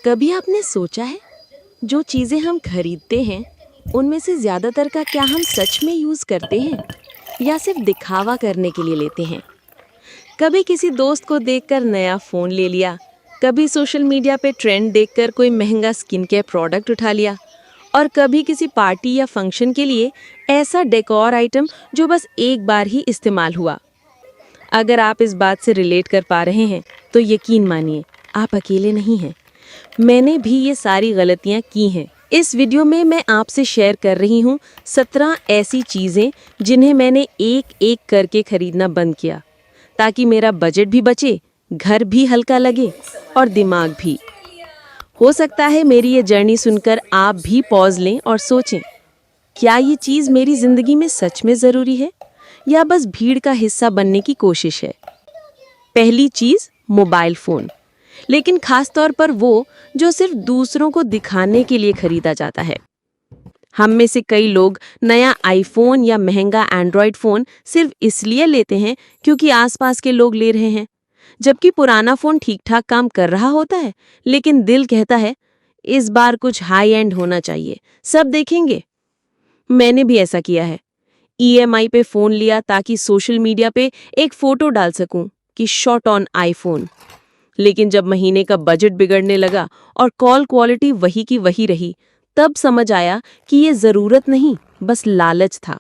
कभी आपने सोचा है जो चीज़ें हम खरीदते हैं उनमें से ज़्यादातर का क्या हम सच में यूज़ करते हैं या सिर्फ दिखावा करने के लिए लेते हैं। कभी किसी दोस्त को देखकर नया फ़ोन ले लिया, कभी सोशल मीडिया पे ट्रेंड देखकर कोई महंगा स्किन केयर प्रोडक्ट उठा लिया और कभी किसी पार्टी या फंक्शन के लिए ऐसा डेकोर आइटम जो बस एक बार ही इस्तेमाल हुआ। अगर आप इस बात से रिलेट कर पा रहे हैं तो यकीन मानिए आप अकेले नहीं हैं। मैंने भी ये सारी गलतियाँ की हैं। इस वीडियो में मैं आपसे शेयर कर रही हूँ 17 ऐसी चीज़ें जिन्हें मैंने एक एक करके खरीदना बंद किया ताकि मेरा बजट भी बचे, घर भी हल्का लगे और दिमाग भी। हो सकता है मेरी ये जर्नी सुनकर आप भी पॉज लें और सोचें, क्या ये चीज़ मेरी ज़िंदगी में सच में ज़रूरी है या बस भीड़ का हिस्सा बनने की कोशिश है। पहली चीज़ मोबाइल फ़ोन, लेकिन खास तौर पर वो जो सिर्फ दूसरों को दिखाने के लिए खरीदा जाता है। हम में से कई लोग नया आईफोन या महंगा एंड्रॉयड फ़ोन सिर्फ इसलिए लेते हैं क्योंकि आसपास के लोग ले रहे हैं, जबकि पुराना फ़ोन ठीक ठाक काम कर रहा होता है, लेकिन दिल कहता है इस बार कुछ हाई एंड होना चाहिए, सब देखेंगे। मैंने भी ऐसा किया है। ईएमआई पे फ़ोन लिया ताकि सोशल मीडिया पे एक फ़ोटो डाल सकूं कि शॉट ऑन आईफोन। लेकिन जब महीने का बजट बिगड़ने लगा और कॉल क्वालिटी वही की वही रही, तब समझ आया कि ये ज़रूरत नहीं, बस लालच था।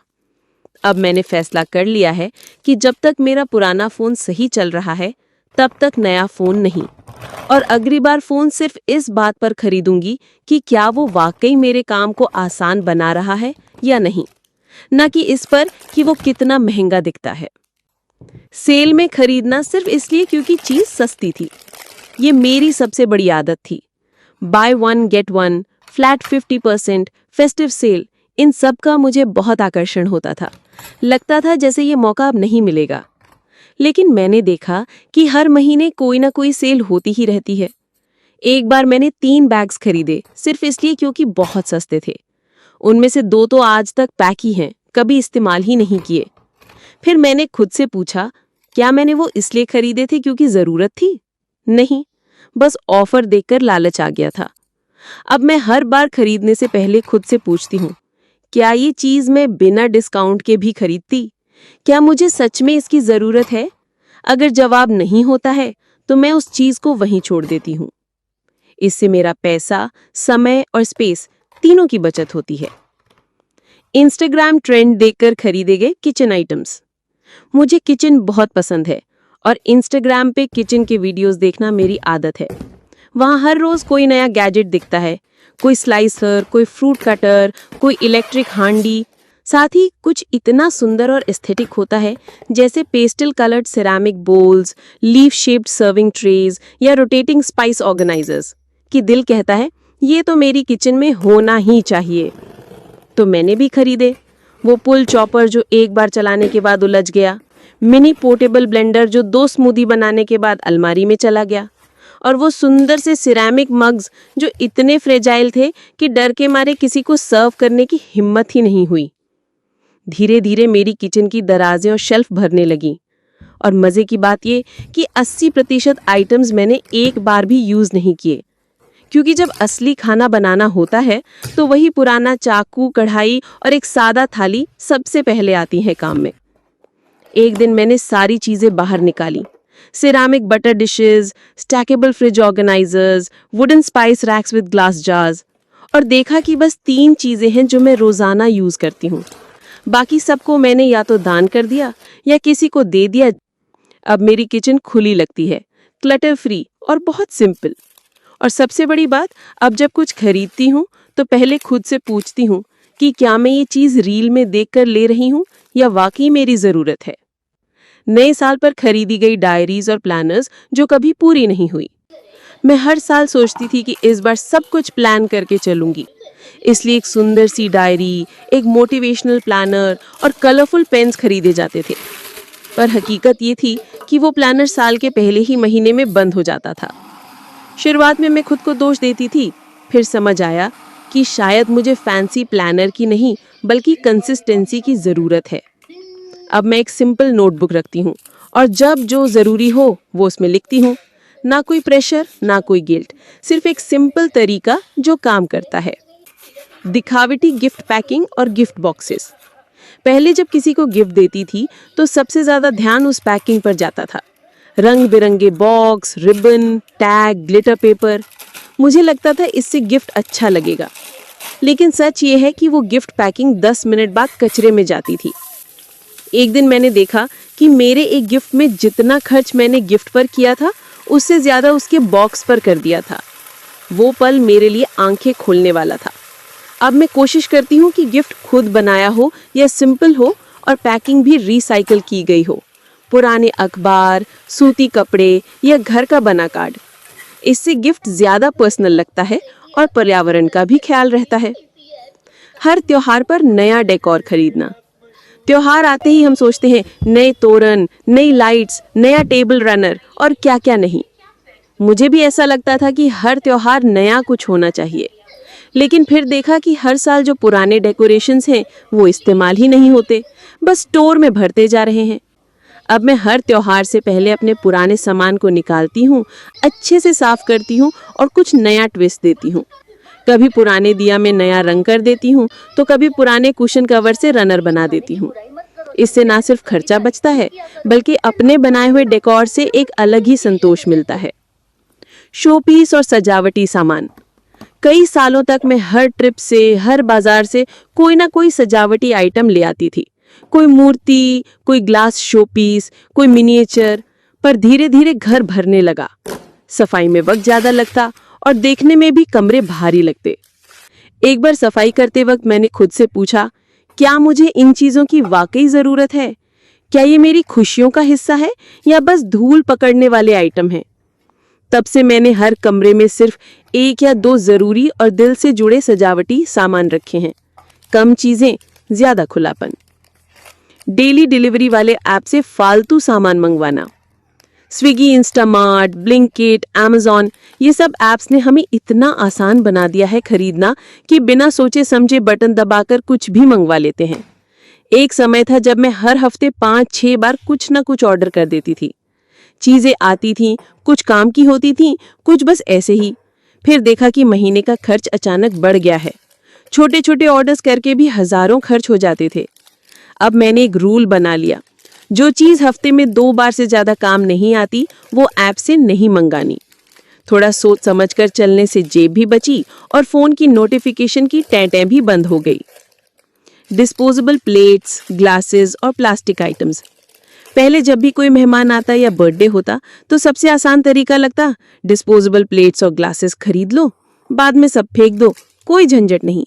अब मैंने फैसला कर लिया है कि जब तक मेरा पुराना फ़ोन सही चल रहा है, तब तक नया फ़ोन नहीं। और अगली बार फ़ोन सिर्फ इस बात पर खरीदूंगी कि क्या वो वाकई मेरे काम को आसान बना रहा है या नहीं, न कि इस पर कि वो कितना महंगा दिखता है। सेल में खरीदना सिर्फ इसलिए क्योंकि चीज़ सस्ती थी, ये मेरी सबसे बड़ी आदत थी। Buy one get one, flat 50%, festive sale, इन सब का मुझे बहुत आकर्षण होता था। लगता था जैसे ये मौका अब नहीं मिलेगा। लेकिन मैंने देखा कि हर महीने कोई ना कोई सेल होती ही रहती है। एक बार मैंने 3 बैग्स खरीदे सिर्फ इसलिए क्योंकि बहुत सस्ते थे। उनमें से 2 तो आज तक पैक ही हैं, कभी इस्तेमाल ही नहीं किए। फिर मैंने खुद से पूछा, क्या मैंने वो इसलिए खरीदे थे क्योंकि ज़रूरत थी? नहीं, बस ऑफर देखकर लालच आ गया था। अब मैं हर बार खरीदने से पहले खुद से पूछती हूँ, क्या ये चीज़ मैं बिना डिस्काउंट के भी खरीदती? क्या मुझे सच में इसकी ज़रूरत है? अगर जवाब नहीं होता है, तो मैं उस चीज़ को वहीं छोड़ देती हूँ। इससे मेरा पैसा, समय और स्पेस तीनों की बचत होती है। इंस्टाग्राम ट्रेंड देखकर खरीदे गए किचन आइटम्स। मुझे किचन बहुत पसंद है और इंस्टाग्राम पे किचन के वीडियोस देखना मेरी आदत है। वहाँ हर रोज़ कोई नया गैजेट दिखता है, कोई स्लाइसर, कोई फ्रूट कटर, कोई इलेक्ट्रिक हांडी। साथ ही कुछ इतना सुंदर और एस्थेटिक होता है, जैसे pastel coloured ceramic bowls, leaf shaped serving trays या रोटेटिंग स्पाइस ऑर्गेनाइजर्स, कि दिल कहता है ये तो मेरी किचन में होना ही चाहिए। तो मैंने भी खरीदे। वो पुल चॉपर जो एक बार चलाने के बाद उलझ गया, मिनी पोर्टेबल ब्लेंडर जो 2 स्मूदी बनाने के बाद अलमारी में चला गया, और वो सुंदर से सिरेमिक मग्स जो इतने फ्रेजाइल थे कि डर के मारे किसी को सर्व करने की हिम्मत ही नहीं हुई। धीरे धीरे मेरी किचन की दराजें और शेल्फ भरने लगी। और मज़े की बात ये कि 80% आइटम्स मैंने एक बार भी यूज़ नहीं किए, क्योंकि जब असली खाना बनाना होता है तो वही पुराना चाकू, कढ़ाई और एक सादा थाली सबसे पहले आती है काम में। एक दिन मैंने सारी चीज़ें बाहर निकाली, ceramic butter dishes, stackable fridge organisers, wooden spice racks with glass jars, और देखा कि बस 3 चीज़ें हैं जो मैं रोज़ाना यूज़ करती हूँ। बाकी सबको मैंने या तो दान कर दिया या किसी को दे दिया। अब मेरी किचन खुली लगती है, क्लटर फ्री और बहुत सिंपल। और सबसे बड़ी बात, अब जब कुछ खरीदती हूँ तो पहले खुद से पूछती हूँ कि क्या मैं ये चीज़ रील में देखकर ले रही हूँ या वाकई मेरी ज़रूरत है। नए साल पर खरीदी गई डायरीज और प्लानर्स जो कभी पूरी नहीं हुई। मैं हर साल सोचती थी कि इस बार सब कुछ प्लान करके चलूंगी, इसलिए एक सुंदर सी डायरी, एक मोटिवेशनल प्लानर और कलरफुल पेन्स खरीदे जाते थे। पर हकीकत ये थी कि वो प्लानर साल के पहले ही महीने में बंद हो जाता था। शुरुआत में मैं खुद को दोष देती थी, फिर समझ आया कि शायद मुझे फैंसी प्लानर की नहीं बल्कि कंसिस्टेंसी की ज़रूरत है। अब मैं एक सिंपल नोटबुक रखती हूँ और जब जो ज़रूरी हो वो उसमें लिखती हूँ, ना कोई प्रेशर, ना कोई गिल्ट, सिर्फ एक सिंपल तरीका जो काम करता है। दिखावटी गिफ्ट पैकिंग और गिफ्ट बॉक्सेस। पहले जब किसी को गिफ्ट देती थी तो सबसे ज्यादा ध्यान उस पैकिंग पर जाता था। रंग बिरंगे box, ribbon, tag, glitter paper. मुझे लगता था इससे गिफ्ट अच्छा लगेगा। लेकिन सच ये है कि वो गिफ्ट पैकिंग 10 मिनट बाद कचरे में जाती थी। एक दिन मैंने देखा कि मेरे एक गिफ्ट में जितना खर्च मैंने गिफ्ट पर किया था उससे ज्यादा उसके बॉक्स पर कर दिया था। वो पल मेरे लिए आंखें खोलने वाला था। अब मैं कोशिश करती हूँ कि गिफ्ट खुद बनाया हो या सिंपल हो और पैकिंग भी रिसाइकल की गई हो। पुराने अखबार, सूती कपड़े या घर का बना कार्ड। इससे गिफ्ट ज्यादा पर्सनल लगता है और पर्यावरण का भी ख्याल रहता है। हर त्योहार पर नया डेकोर खरीदना। त्योहार आते ही हम सोचते हैं नए तोरण, नई लाइट्स, नया टेबल रनर और क्या क्या नहीं। मुझे भी ऐसा लगता था कि हर त्योहार नया कुछ होना चाहिए। लेकिन फिर देखा कि हर साल जो पुराने डेकोरेशंस हैं वो इस्तेमाल ही नहीं होते, बस स्टोर में भरते जा रहे हैं। अब मैं हर त्योहार से पहले अपने पुराने सामान को निकालती हूँ, अच्छे से साफ करती हूँ और कुछ नया ट्विस्ट देती हूँ। कभी पुराने दिया में नया रंग कर देती हूँ तो कभी पुराने कुशन कवर से रनर बना देती हूँ। इससे ना सिर्फ खर्चा बचता है बल्कि अपने बनाए हुए डेकोर से एक अलग ही संतोष मिलता है। शोपीस और सजावटी सामान। कई सालों तक मैं हर ट्रिप से, हर बाजार से कोई ना कोई सजावटी आइटम ले आती थी। कोई मूर्ति, कोई ग्लास शोपीस, कोई मिनिएचर। पर धीरे धीरे घर भरने लगा। सफाई में वक्त ज्यादा लगता और देखने में भी कमरे भारी लगते। एक बार सफाई करते वक्त मैंने खुद से पूछा, क्या मुझे इन चीजों की वाकई जरूरत है? क्या ये मेरी खुशियों का हिस्सा है या बस धूल पकड़ने वाले आइटम हैं? तब से मैंने हर कमरे में सिर्फ 1 या 2 जरूरी और दिल से जुड़े सजावटी सामान रखे हैं। कम चीजें, ज्यादा खुलापन। डेली डिलीवरी वाले ऐप से फालतू सामान मंगवाना। स्विगी, इंस्टामार्ट, ब्लिंकिट, अमेज़न, ये सब ऐप्स ने हमें इतना आसान बना दिया है खरीदना कि बिना सोचे समझे बटन दबाकर कुछ भी मंगवा लेते हैं। एक समय था जब मैं हर हफ्ते 5-6 बार कुछ ना कुछ ऑर्डर कर देती थी। चीजें आती थीं, कुछ काम की होती थीं, कुछ बस ऐसे ही। फिर देखा कि महीने का खर्च अचानक बढ़ गया है। छोटे छोटे ऑर्डर्स करके भी हजारों खर्च हो जाते थे। अब मैंने एक रूल बना लिया, जो चीज हफ्ते में 2 बार से ज्यादा काम नहीं आती वो ऐप से नहीं मंगानी। थोड़ा सोच समझकर चलने से जेब भी बची और फोन की नोटिफिकेशन की टैं भी बंद हो गई। डिस्पोजेबल प्लेट्स, ग्लासेस और प्लास्टिक आइटम्स। पहले जब भी कोई मेहमान आता या बर्थडे होता तो सबसे आसान तरीका लगता, डिस्पोजेबल प्लेट्स और ग्लासेस खरीद लो, बाद में सब फेंक दो, कोई झंझट नहीं।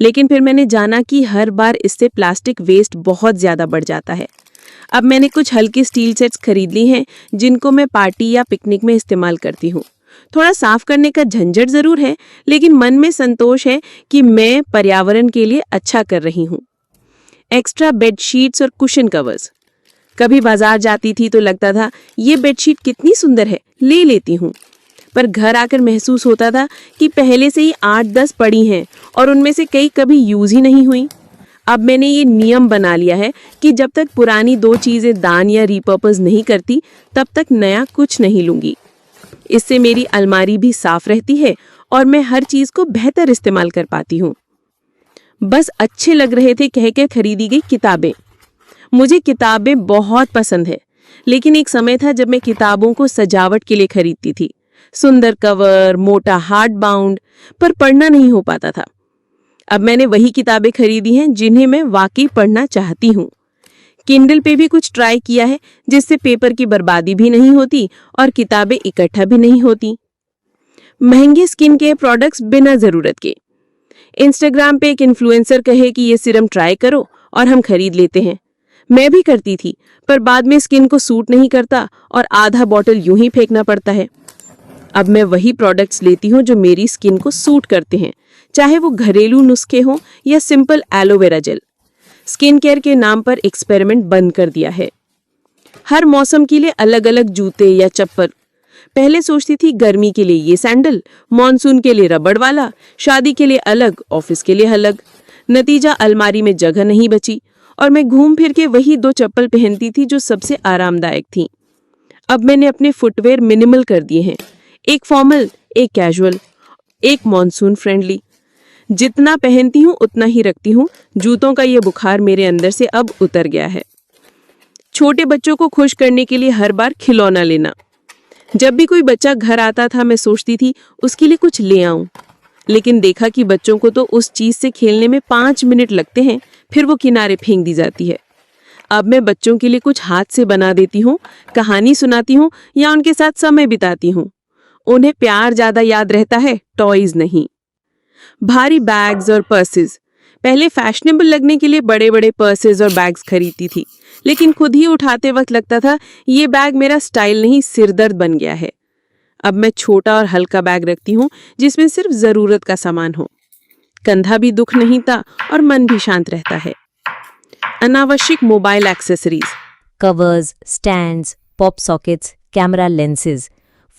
लेकिन फिर मैंने जाना कि हर बार इससे प्लास्टिक वेस्ट बहुत ज्यादा बढ़ जाता है। अब मैंने कुछ हल्के स्टील सेट्स खरीद ली हैं जिनको मैं पार्टी या पिकनिक में इस्तेमाल करती हूँ। थोड़ा साफ करने का झंझट जरूर है, लेकिन मन में संतोष है कि मैं पर्यावरण के लिए अच्छा कर रही हूँ। एक्स्ट्रा बेडशीट्स और कुशन कवर्स। कभी बाजार जाती थी तो लगता था ये बेडशीट कितनी सुंदर है, ले लेती हूँ। पर घर आकर महसूस होता था कि पहले से ही 8-10 पड़ी हैं और उनमें से कई कभी यूज ही नहीं हुई। अब मैंने ये नियम बना लिया है कि जब तक पुरानी 2 चीजें दान या रिपर्पस नहीं करती तब तक नया कुछ नहीं लूंगी। इससे मेरी अलमारी भी साफ रहती है और मैं हर चीज को बेहतर इस्तेमाल कर पाती हूँ। बस अच्छे लग रहे थे कहकर खरीदी गई किताबें। मुझे किताबें बहुत पसंद है, लेकिन एक समय था जब मैं किताबों को सजावट के लिए खरीदती थी। सुंदर कवर, मोटा हार्ड बाउंड, पर पढ़ना नहीं हो पाता था। अब मैंने वही किताबें खरीदी हैं जिन्हें मैं वाकई पढ़ना चाहती हूँ। किंडल पे भी कुछ ट्राई किया है जिससे पेपर की बर्बादी भी नहीं होती और किताबें इकट्ठा भी नहीं होती। महंगे स्किन केयर प्रोडक्ट्स बिना जरूरत के। इंस्टाग्राम पे एक इन्फ्लुएंसर कहे कि ये सीरम ट्राई करो और हम खरीद लेते हैं। मैं भी करती थी, पर बाद में स्किन को सूट नहीं करता और आधा बॉटल यूं ही फेंकना पड़ता है। अब मैं वही प्रोडक्ट्स लेती हूँ जो मेरी स्किन को सूट करते हैं, चाहे वो घरेलू नुस्खे हों या simple aloe vera gel. Skin care के नाम पर एक्सपेरिमेंट बंद कर दिया है। हर मौसम के लिए अलग अलग जूते या चप्पल। पहले सोचती थी गर्मी के लिए ये सैंडल, मॉनसून के लिए रबड़ वाला, शादी के लिए अलग, ऑफिस के लिए अलग। नतीजा अलमारी में जगह नहीं बची और मैं घूम फिर के वही 2 चप्पल पहनती थी जो सबसे आरामदायक थी। अब मैंने अपने फुटवेयर मिनिमल कर दिए हैं, एक फॉर्मल, एक कैजुअल, एक मॉनसून फ्रेंडली। जितना पहनती हूँ उतना ही रखती हूँ। जूतों का ये बुखार मेरे अंदर से अब उतर गया है। छोटे बच्चों को खुश करने के लिए हर बार खिलौना लेना। जब भी कोई बच्चा घर आता था मैं सोचती थी उसके लिए कुछ ले आऊं, लेकिन देखा कि बच्चों को तो उस चीज से खेलने में 5 मिनट लगते हैं, फिर वो किनारे फेंक दी जाती है। अब मैं बच्चों के लिए कुछ हाथ से बना देती हूँ, कहानी सुनाती हूँ या उनके साथ समय बिताती हूँ। उन्हें प्यार ज्यादा याद रहता है, टॉयज नहीं। भारी बैग्स और पर्सेस। पहले फैशनेबल लगने के लिए बड़े बड़े पर्सेस और बैग्स खरीदती थी, लेकिन खुद ही उठाते वक्त लगता था ये बैग मेरा स्टाइल नहीं, सिरदर्द बन गया है। अब मैं छोटा और हल्का बैग रखती हूँ जिसमें सिर्फ जरूरत का सामान हो। कंधा भी दुख नहीं था और मन भी शांत रहता है। अनावश्यक mobile accessories, covers, stands, pop sockets, camera lenses.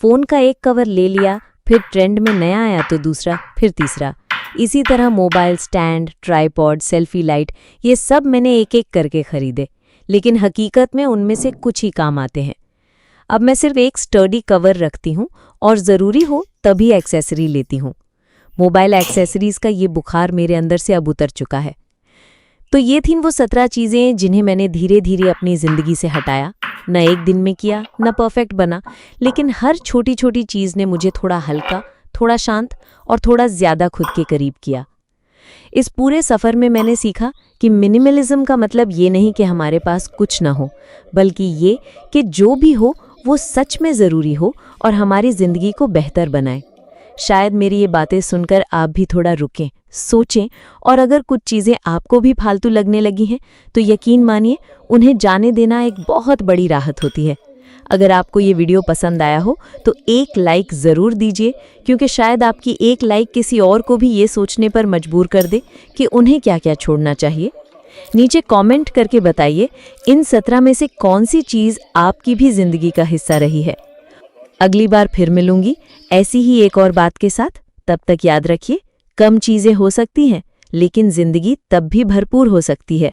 Phone का एक कवर ले लिया, फिर ट्रेंड में नया आया तो दूसरा, फिर तीसरा। इसी तरह mobile stand, tripod, selfie light, ये सब मैंने एक एक करके खरीदे, लेकिन हकीकत में उनमें से कुछ ही काम आते हैं। अब मैं सिर्फ एक स्टर्डी कवर रखती हूँ और ज़रूरी हो तभी एक्सेसरी लेती हूँ। मोबाइल एक्सेसरीज का ये बुखार मेरे अंदर से अब उतर चुका है। तो ये थीं वो 17 चीज़ें जिन्हें मैंने धीरे धीरे अपनी ज़िंदगी से हटाया। न एक दिन में किया, न परफेक्ट बना, लेकिन हर छोटी छोटी चीज़ ने मुझे थोड़ा हल्का, थोड़ा शांत और थोड़ा ज़्यादा खुद के करीब किया। इस पूरे सफ़र में मैंने सीखा कि मिनिमलिज्म का मतलब ये नहीं कि हमारे पास कुछ ना हो, बल्कि ये कि जो भी हो वो सच में ज़रूरी हो और हमारी ज़िंदगी को बेहतर बनाए। शायद मेरी ये बातें सुनकर आप भी थोड़ा रुकें, सोचें, और अगर कुछ चीज़ें आपको भी फालतू लगने लगी हैं तो यकीन मानिए उन्हें जाने देना एक बहुत बड़ी राहत होती है। अगर आपको ये वीडियो पसंद आया हो तो एक लाइक ज़रूर दीजिए, क्योंकि शायद आपकी एक लाइक किसी और को भी ये सोचने पर मजबूर कर दे कि उन्हें क्या क्या छोड़ना चाहिए। नीचे कमेंट करके बताइए इन 17 में से कौन सी चीज़ आपकी भी ज़िंदगी का हिस्सा रही है। अगली बार फिर मिलूंगी ऐसी ही एक और बात के साथ। तब तक याद रखिए, कम चीज़ें हो सकती हैं लेकिन ज़िंदगी तब भी भरपूर हो सकती है।